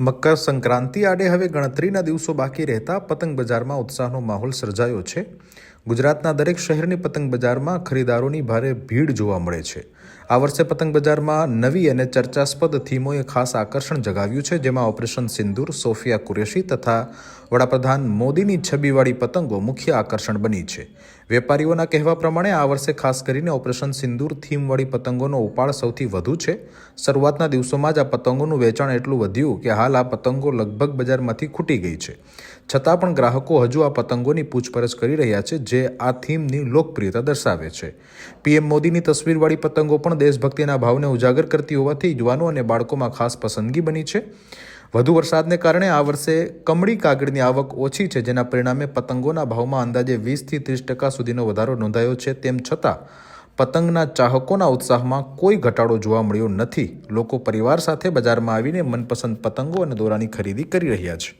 મકર સંક્રાંતિ આડે હવે ગણતરીના દિવસો બાકી રહેતા પતંગ બજારમાં ઉત્સાહનો માહોલ સર્જાયો છે. ગુજરાતના દરેક શહેરની પતંગ બજારમાં ખરીદારોની ભારે ભીડ જોવા મળે છે. આ વર્ષે પતંગ બજારમાં નવી અને ચર્ચાસ્પદ થીમોએ ખાસ આકર્ષણ જગાવ્યું છે, જેમાં ઓપરેશન સિંદૂર, સોફિયા કુરેશી તથા વડાપ્રધાન મોદીની છબીવાળી પતંગો મુખ્ય આકર્ષણ બની છે. વેપારીઓના કહેવા પ્રમાણે આ વર્ષે ખાસ કરીને ઓપરેશન સિંદૂર થીમવાળી પતંગોનો ઉપાડ સૌથી વધુ છે. શરૂઆતના દિવસોમાં જ આ પતંગોનું વેચાણ એટલું વધ્યું કે હાલ આ પતંગો લગભગ બજારમાંથી ખૂટી ગઈ છે. છતાં પણ ગ્રાહકો હજુ આ પતંગોની પૂછપરછ કરી રહ્યા છે, જે આ થીમની લોકપ્રિયતા દર્શાવે છે. પીએમ મોદીની તસવીરવાળી પતંગો પણ દેશભક્તિના ભાવને ઉજાગર કરતી હોવાથી યુવાનો અને બાળકોમાં ખાસ પસંદગી બની છે. વધુ વરસાદને કારણે આ વર્ષે કમળી કાગળની આવક ઓછી છે, જેના પરિણામે પતંગોના ભાવમાં અંદાજે 20થી 30% સુધીનો વધારો નોંધાયો છે. તેમ છતાં પતંગના ચાહકોના ઉત્સાહમાં કોઈ ઘટાડો જોવા મળ્યો નથી. લોકો પરિવાર સાથે બજારમાં આવીને મનપસંદ પતંગો અને દોરાની ખરીદી કરી રહ્યા છે.